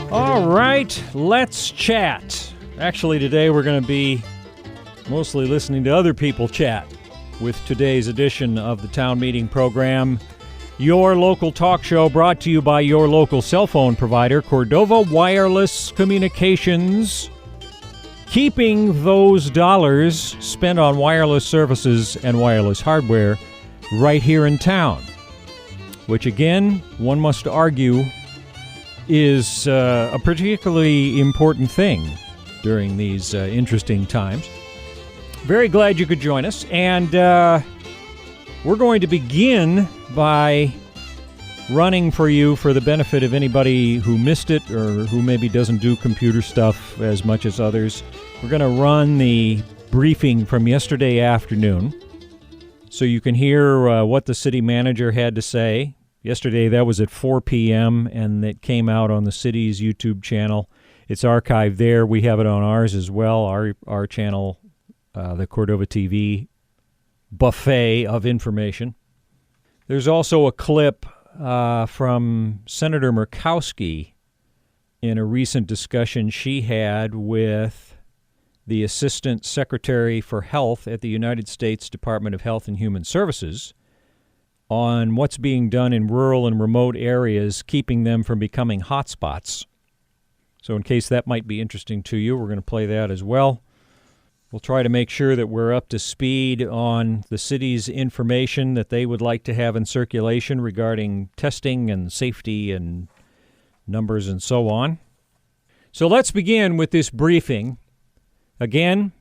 All right, let's chat. Actually, today we're going to be mostly listening to other people chat with today's edition of the Town Meeting Program, your local talk show brought to you by your local cell phone provider, Cordova Wireless Communications, keeping those dollars spent on wireless services and wireless hardware right here in town, which again, one must argue, is a particularly important thing during these interesting times. Very glad you could join us, and we're going to begin by running for you, for the benefit of anybody who missed it or who maybe doesn't do computer stuff as much as others. We're going to run the briefing from yesterday afternoon so you can hear what the city manager had to say. Yesterday, that was at 4 p.m., and it came out on the city's YouTube channel. It's archived there. We have it on ours as well, our channel, the Cordova TV buffet of information. There's also a clip from Senator Murkowski in a recent discussion she had with the Assistant Secretary for Health at the United States Department of Health and Human Services on what's being done in rural and remote areas, keeping them from becoming hotspots. So in case that might be interesting to you, we're going to play that as well. We'll try to make sure that we're up to speed on the city's information that they would like to have in circulation regarding testing and safety and numbers and so on. So let's begin with this briefing. Again,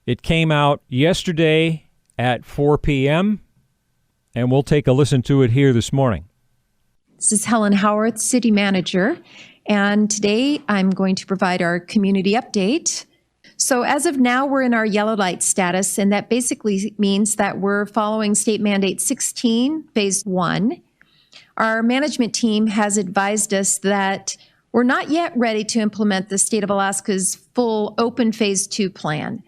it came out yesterday at 4 p.m., and we'll take a listen to it here this morning. This is Helen Howarth, City Manager, and today I'm going to provide our community update. So as of now, we're in our yellow light status, and that basically means that we're following State Mandate 16, Phase 1. Our management team has advised us that we're not yet ready to implement the State of Alaska's full open Phase 2 plan.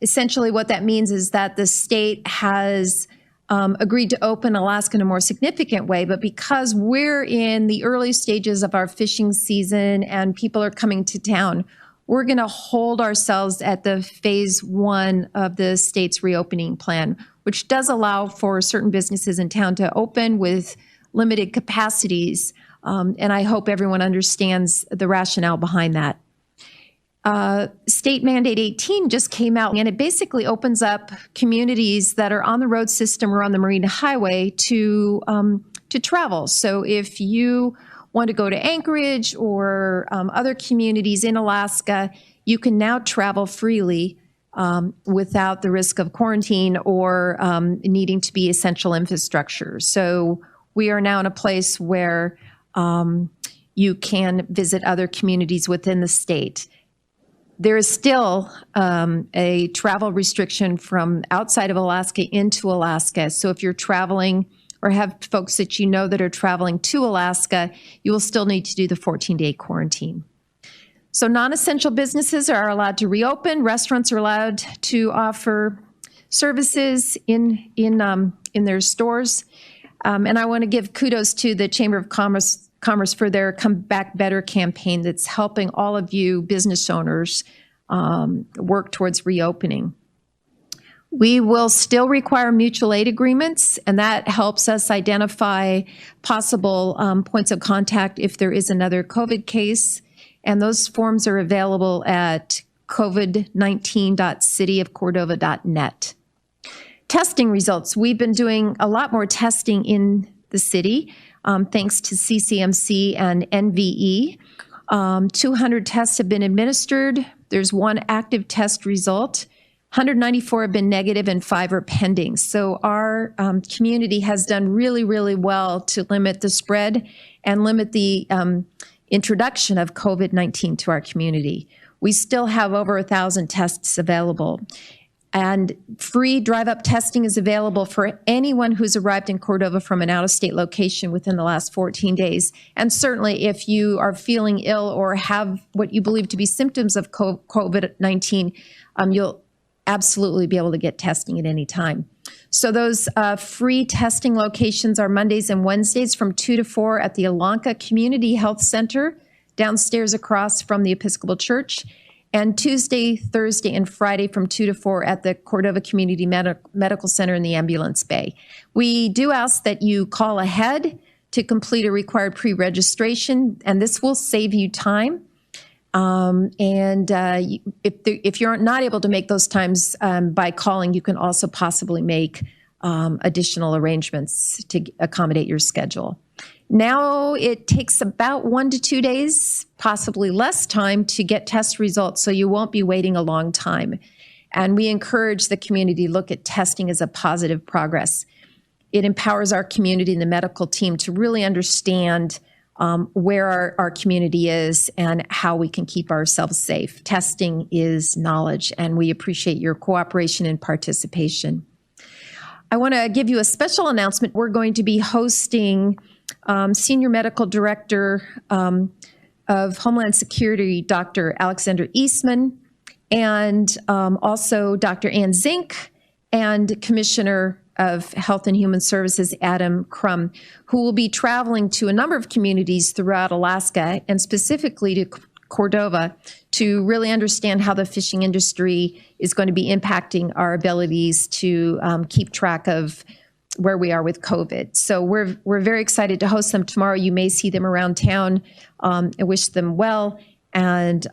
Essentially what that means is that the state has agreed to open Alaska in a more significant way, but because we're in the early stages of our fishing season and people are coming to town, we're going to hold ourselves at the Phase 1 of the state's reopening plan, which does allow for certain businesses in town to open with limited capacities, and I hope everyone understands the rationale behind that. State Mandate 18 just came out, and it basically opens up communities that are on the road system or on the Marine Highway to travel. So if you want to go to Anchorage or other communities in Alaska, you can now travel freely without the risk of quarantine or needing to be essential infrastructure. So we are now in a place where you can visit other communities within the state. There is still a travel restriction from outside of Alaska into Alaska. So if you're traveling or have folks that you know that are traveling to Alaska, you will still need to do the 14-day quarantine. So non-essential businesses are allowed to reopen. Restaurants are allowed to offer services in their stores. And I want to give kudos to the Chamber of Commerce for their Come Back Better campaign that's helping all of you business owners work towards reopening. We will still require mutual aid agreements, and that helps us identify possible points of contact if there is another COVID case. And those forms are available at covid19.cityofcordova.net. Testing results. We've been doing a lot more testing in the city, thanks to CCMC and NVE. 200 tests have been administered. There's one active test result. 194 have been negative and 5 are pending. So our community has done really, really well to limit the spread and limit the introduction of COVID-19 to our community. We still have over 1,000 tests available. And free drive-up testing is available for anyone who's arrived in Cordova from an out-of-state location within the last 14 days. And certainly if you are feeling ill or have what you believe to be symptoms of COVID-19, you'll absolutely be able to get testing at any time. So those free testing locations are Mondays and Wednesdays from 2 to 4 at the Elanca Community Health Center, downstairs across from the Episcopal Church, and Tuesday, Thursday, and Friday from 2 to 4 at the Cordova Community Medical Center in the Ambulance Bay. We do ask that you call ahead to complete a required pre-registration, and this will save you time. If you're not able to make those times by calling, you can also possibly make additional arrangements to accommodate your schedule. Now it takes about 1 to 2 days, possibly less time, to get test results, so you won't be waiting a long time. And we encourage the community to look at testing as a positive progress. It empowers our community and the medical team to really understand where our community is and how we can keep ourselves safe. Testing is knowledge, and we appreciate your cooperation and participation. I want to give you a special announcement. We're going to be hosting Senior Medical Director of Homeland Security, Dr. Alexander Eastman, and also Dr. Ann Zink, and Commissioner of Health and Human Services, Adam Crum, who will be traveling to a number of communities throughout Alaska, and specifically to Cordova, to really understand how the fishing industry is going to be impacting our abilities to keep track of where we are with COVID. So we're very excited to host them tomorrow. You may see them around town. I wish them well. And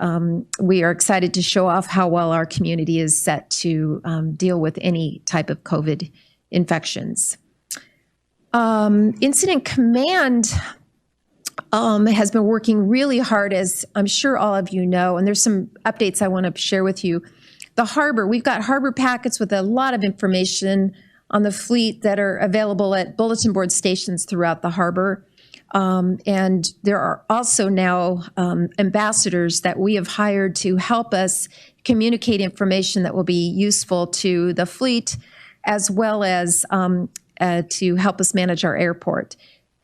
we are excited to show off how well our community is set to deal with any type of COVID infections. Incident Command has been working really hard, as I'm sure all of you know, and there's some updates I want to share with you. The harbor, we've got harbor packets with a lot of information on the fleet that are available at bulletin board stations throughout the harbor. And there are also now ambassadors that we have hired to help us communicate information that will be useful to the fleet, as well as to help us manage our airport.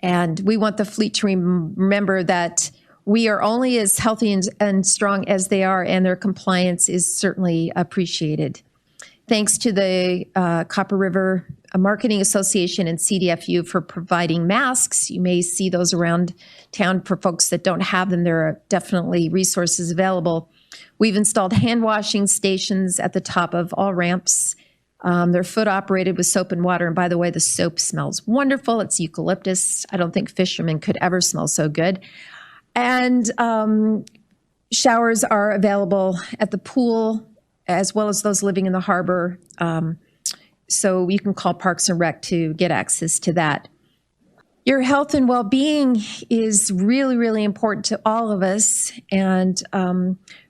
And we want the fleet to remember that we are only as healthy and strong as they are, and their compliance is certainly appreciated. Thanks to the Copper River Marketing Association and CDFU for providing masks. You may see those around town. For folks that don't have them, there are definitely resources available. We've installed hand washing stations at the top of all ramps. They're foot operated with soap and water. And by the way, the soap smells wonderful. It's eucalyptus. I don't think fishermen could ever smell so good. And showers are available at the pool, as well as those living in the harbor. So you can call Parks and Rec to get access to that. Your health and well-being is really, really important to all of us. And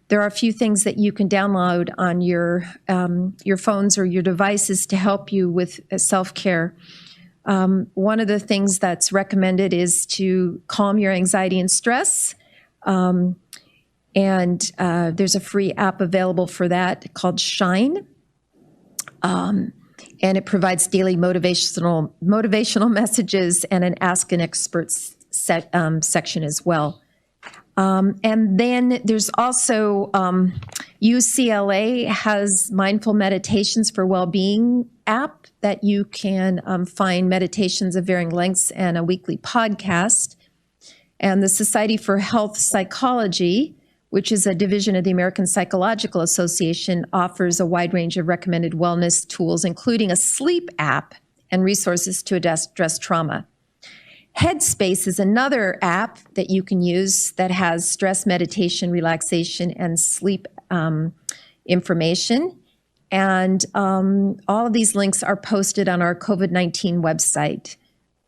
there are a few things that you can download on your phones or your devices to help you with self-care. One of the things that's recommended is to calm your anxiety and stress. And there's a free app available for that called Shine. And it provides daily motivational messages and an Ask an Expert section as well. And then there's also UCLA has Mindful Meditations for Wellbeing app that you can find meditations of varying lengths and a weekly podcast. And the Society for Health Psychology, which is a division of the American Psychological Association, offers a wide range of recommended wellness tools, including a sleep app and resources to address trauma. Headspace is another app that you can use that has stress meditation, relaxation, and sleep information. And all of these links are posted on our COVID-19 website,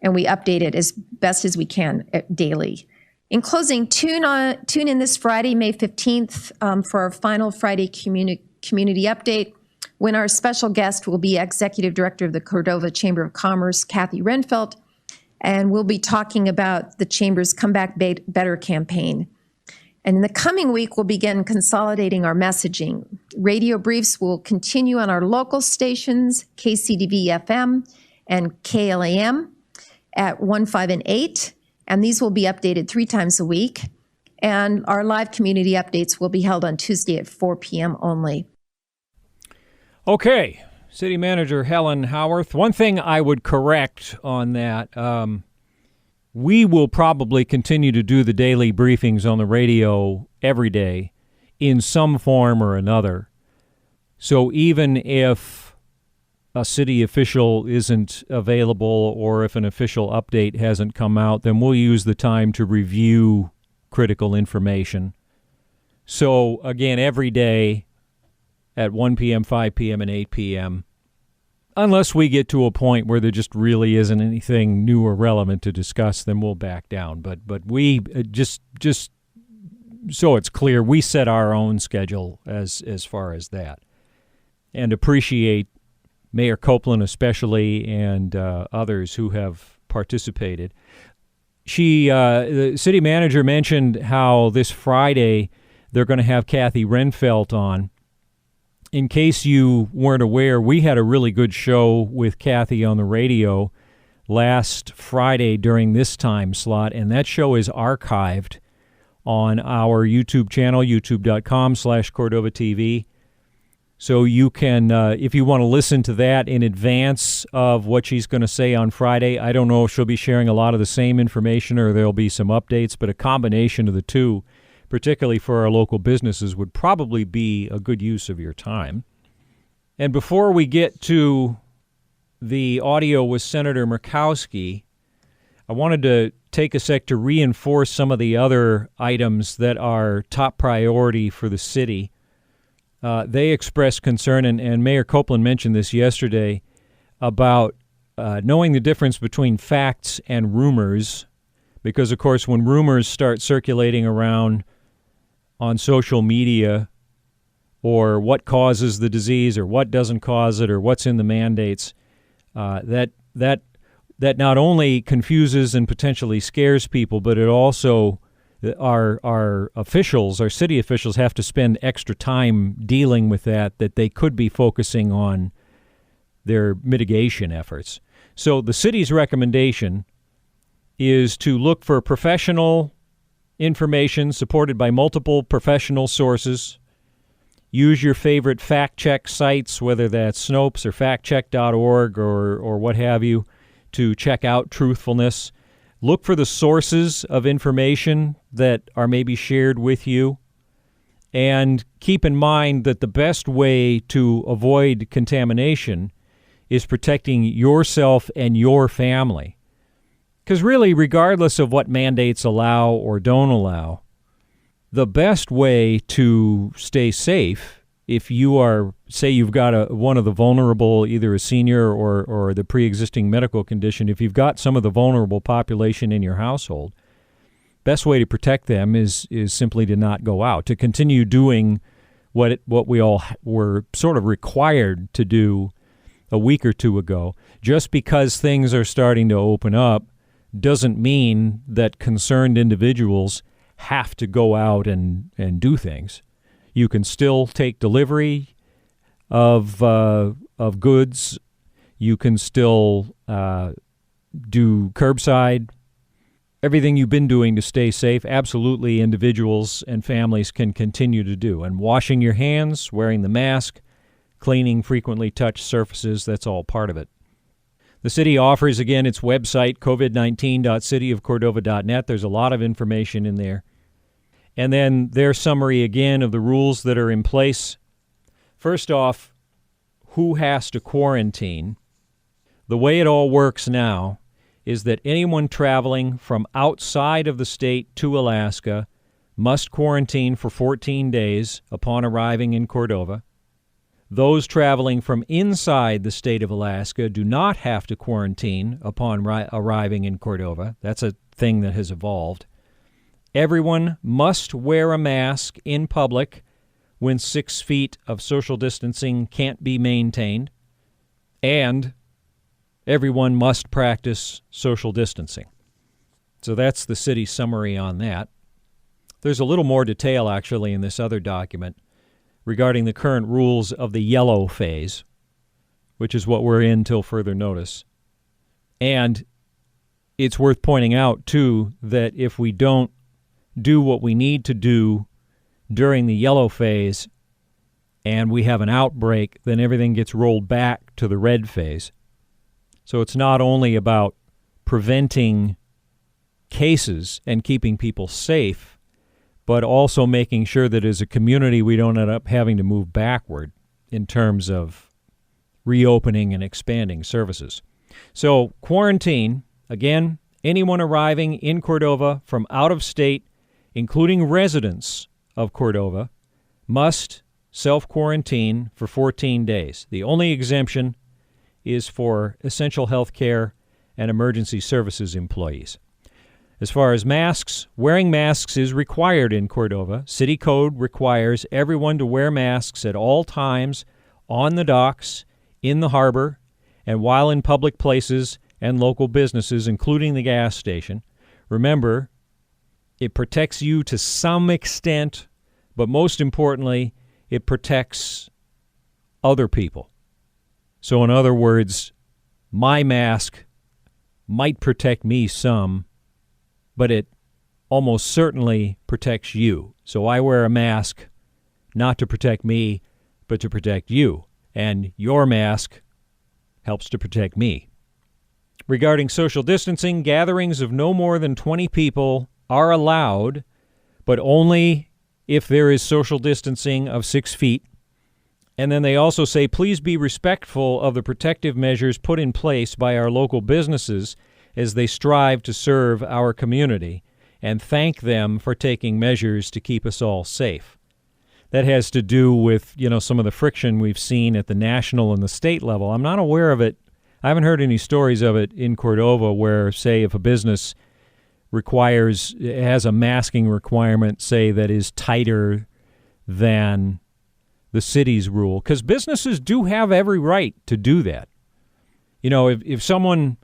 and we update it as best as we can daily. In closing, tune in this Friday, May 15th, for our final Friday community update, when our special guest will be Executive Director of the Cordova Chamber of Commerce, Kathy Renfelt, and we'll be talking about the Chamber's Come Back Better campaign. And in the coming week, we'll begin consolidating our messaging. Radio briefs will continue on our local stations, KCDV-FM and KLAM at 1, 5, and 8. And these will be updated 3 times a week. And our live community updates will be held on Tuesday at 4 p.m. only. Okay, City Manager Helen Howarth. One thing I would correct on that, we will probably continue to do the daily briefings on the radio every day in some form or another. So even if a city official isn't available or if an official update hasn't come out, then we'll use the time to review critical information. So again, every day at 1 p.m., 5 p.m., and 8 p.m., unless we get to a point where there just really isn't anything new or relevant to discuss, then we'll back down. But we just so it's clear, we set our own schedule as far as that, and appreciate Mayor Copeland especially and others who have participated. The city manager mentioned how this Friday they're going to have Kathy Renfelt on. In case you weren't aware, we had a really good show with Kathy on the radio last Friday during this time slot, and that show is archived on our YouTube channel, youtube.com/Cordova TV. So you can, if you want to listen to that in advance of what she's going to say on Friday, I don't know if she'll be sharing a lot of the same information or there'll be some updates, but a combination of the two, particularly for our local businesses, would probably be a good use of your time. And before we get to the audio with Senator Murkowski, I wanted to take a sec to reinforce some of the other items that are top priority for the city. They expressed concern, and Mayor Copeland mentioned this yesterday, about knowing the difference between facts and rumors, because, of course, when rumors start circulating around on social media, or what causes the disease or what doesn't cause it or what's in the mandates, that not only confuses and potentially scares people, but it also, our officials, our city officials, have to spend extra time dealing with that they could be focusing on their mitigation efforts. So the city's recommendation is to look for professional information supported by multiple professional sources. Use your favorite fact-check sites, whether that's Snopes or factcheck.org or what have you, to check out truthfulness. Look for the sources of information that are maybe shared with you. And keep in mind that the best way to avoid contamination is protecting yourself and your family. Because really, regardless of what mandates allow or don't allow, the best way to stay safe, if you are, say you've got one of the vulnerable, either a senior or the pre-existing medical condition, if you've got some of the vulnerable population in your household, best way to protect them is simply to not go out, to continue doing what we all were sort of required to do a week or two ago. Just because things are starting to open up doesn't mean that concerned individuals have to go out and do things. You can still take delivery of goods. You can still do curbside. Everything you've been doing to stay safe, absolutely individuals and families can continue to do. And washing your hands, wearing the mask, cleaning frequently touched surfaces, that's all part of it. The city offers, again, its website, covid19.cityofcordova.net. There's a lot of information in there. And then their summary, again, of the rules that are in place. First off, who has to quarantine? The way it all works now is that anyone traveling from outside of the state to Alaska must quarantine for 14 days upon arriving in Cordova. Those traveling from inside the state of Alaska do not have to quarantine upon arriving in Cordova. That's a thing that has evolved. Everyone must wear a mask in public when 6 feet of social distancing can't be maintained. And everyone must practice social distancing. So that's the city summary on that. There's a little more detail, actually, in this other document regarding the current rules of the yellow phase, which is what we're in till further notice. And it's worth pointing out, too, that if we don't do what we need to do during the yellow phase, and we have an outbreak, then everything gets rolled back to the red phase. So it's not only about preventing cases and keeping people safe, but also making sure that as a community we don't end up having to move backward in terms of reopening and expanding services. So quarantine, again, anyone arriving in Cordova from out of state, including residents of Cordova, must self-quarantine for 14 days. The only exemption is for essential health care and emergency services employees. As far as masks, wearing masks is required in Cordova. City code requires everyone to wear masks at all times on the docks, in the harbor, and while in public places and local businesses, including the gas station. Remember, it protects you to some extent, but most importantly, it protects other people. So in other words, my mask might protect me some, but it almost certainly protects you. So I wear a mask not to protect me, but to protect you. And your mask helps to protect me. Regarding social distancing, gatherings of no more than 20 people are allowed, but only if there is social distancing of 6 feet. And then they also say, please be respectful of the protective measures put in place by our local businesses as they strive to serve our community, and thank them for taking measures to keep us all safe. That has to do with, some of the friction we've seen at the national and the state level. I'm not aware of it. I haven't heard any stories of it in Cordova where, say, if a business has a masking requirement, say, that is tighter than the city's rule, because businesses do have every right to do that. If someone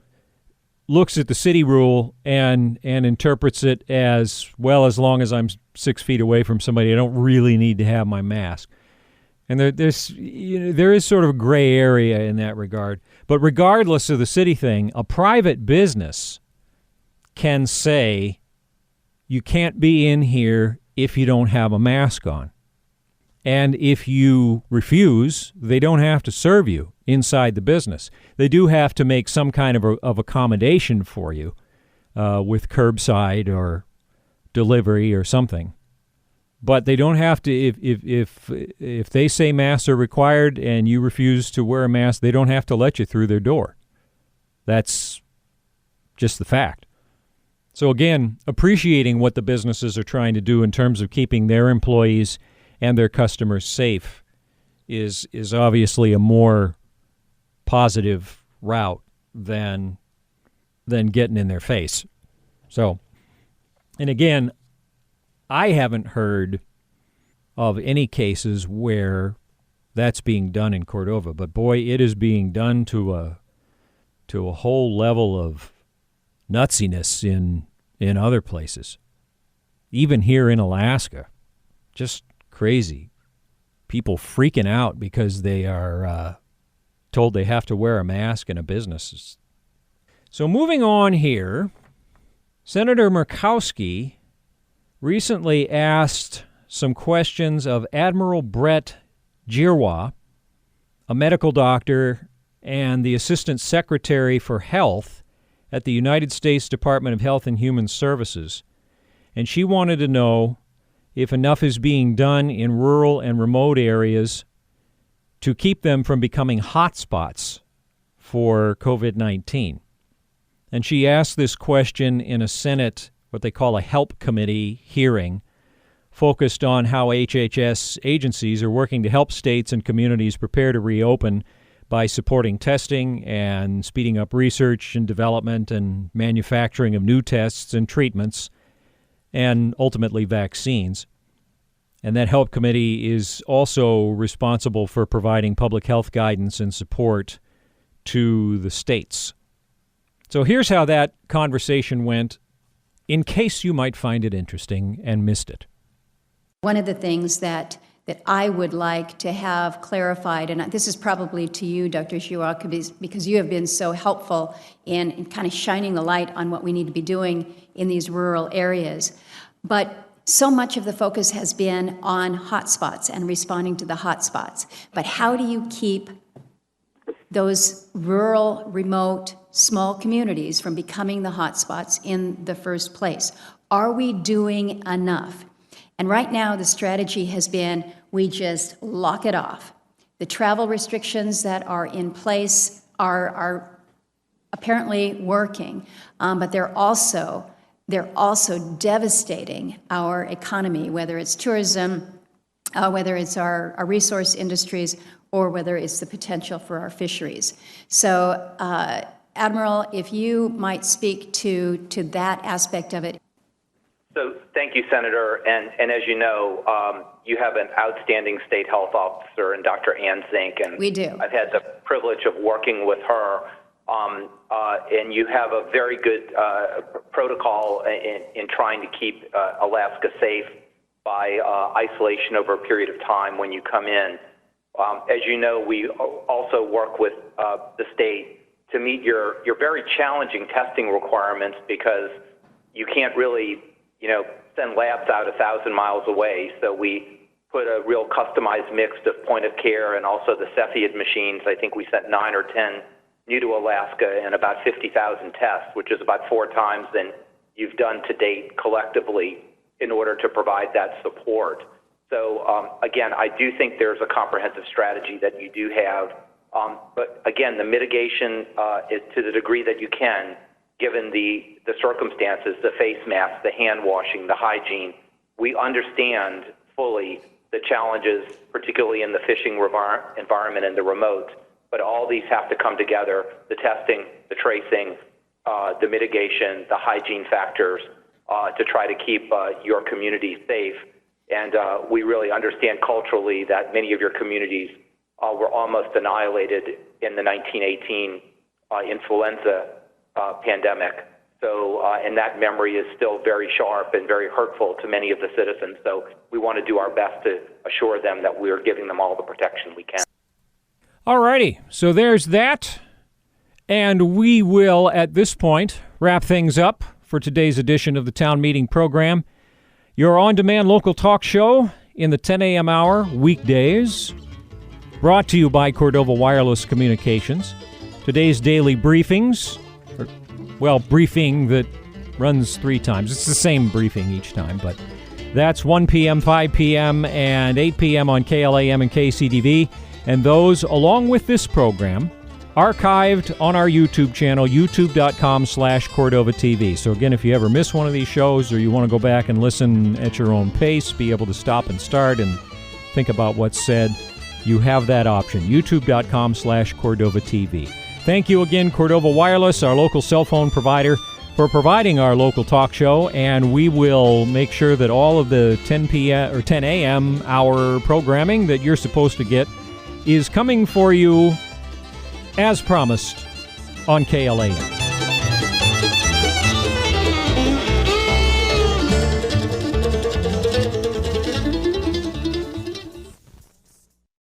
looks at the city rule and interprets it as, well, as long as I'm 6 feet away from somebody, I don't really need to have my mask. And there is sort of a gray area in that regard. But regardless of the city thing, a private business can say, you can't be in here if you don't have a mask on. And if you refuse, they don't have to serve you inside the business. They do have to make some kind of accommodation for you with curbside or delivery or something. But they don't have to, if they say masks are required and you refuse to wear a mask, they don't have to let you through their door. That's just the fact. So again, appreciating what the businesses are trying to do in terms of keeping their employees and their customers safe is obviously a more positive route than getting in their face. So, and again, I haven't heard of any cases where that's being done in Cordova, but boy, it is being done to a whole level of nutsiness in other places. Even here in Alaska, just crazy. People freaking out because they are told they have to wear a mask in a business. So moving on here, Senator Murkowski recently asked some questions of Admiral Brett Giroir, a medical doctor and the Assistant Secretary for Health at the United States Department of Health and Human Services. And she wanted to know if enough is being done in rural and remote areas to keep them from becoming hotspots for COVID-19. And she asked this question in a Senate, what they call a HELP committee hearing, focused on how HHS agencies are working to help states and communities prepare to reopen by supporting testing and speeding up research and development and manufacturing of new tests and treatments, and ultimately vaccines. And that HELP committee is also responsible for providing public health guidance and support to the states. So here's how that conversation went, in case you might find it interesting and missed it. One of the things that I would like to have clarified, and this is probably to you, Dr. Giroir, because you have been so helpful in kind of shining the light on what we need to be doing in these rural areas. But so much of the focus has been on hotspots and responding to the hotspots. But how do you keep those rural, remote, small communities from becoming the hotspots in the first place? Are we doing enough? And right now, the strategy has been we just lock it off. The travel restrictions that are in place are apparently working, but they're also devastating our economy, whether it's tourism, whether it's our resource industries, or whether it's the potential for our fisheries. So, Admiral, if you might speak to that aspect of it. So thank you, Senator. And as you know, you have an outstanding state health officer in Dr. Ann Zink. And we do. I've had the privilege of working with her. And you have a very good protocol in trying to keep Alaska safe by isolation over a period of time when you come in. As you know, we also work with the state to meet your very challenging testing requirements, because you can't really, send labs out 1,000 miles away. So we put a real customized mix of point of care and also the Cepheid machines. I think we sent 9 or 10 new to Alaska and about 50,000 tests, which is about 4 times than you've done to date collectively in order to provide that support. So again, I do think there's a comprehensive strategy that you do have. But again, the mitigation is to the degree that you can, given the circumstances, the face masks, the hand washing, the hygiene. We understand fully the challenges, particularly in the fishing environment and the remote, but all these have to come together: the testing, the tracing, the mitigation, the hygiene factors, to try to keep your community safe. And we really understand culturally that many of your communities were almost annihilated in the 1918 influenza pandemic. So, and that memory is still very sharp and very hurtful to many of the citizens. So we want to do our best to assure them that we are giving them all the protection we can. All righty, so there's that. And we will, at this point, wrap things up for today's edition of the Town Meeting program. Your on-demand local talk show in the 10 a.m. hour weekdays, brought to you by Cordova Wireless Communications. Today's daily briefings, briefing that runs 3 times. It's the same briefing each time, but that's 1 p.m., 5 p.m., and 8 p.m. on KLAM and KCDV. And those, along with this program, archived on our YouTube channel, youtube.com/Cordova TV. So again, if you ever miss one of these shows or you want to go back and listen at your own pace, be able to stop and start and think about what's said, you have that option, youtube.com/Cordova TV. Thank you again, Cordova Wireless, our local cell phone provider, for providing our local talk show, and we will make sure that all of the 10 p.m. or 10 a.m. hour programming that you're supposed to get is coming for you as promised on KLAM.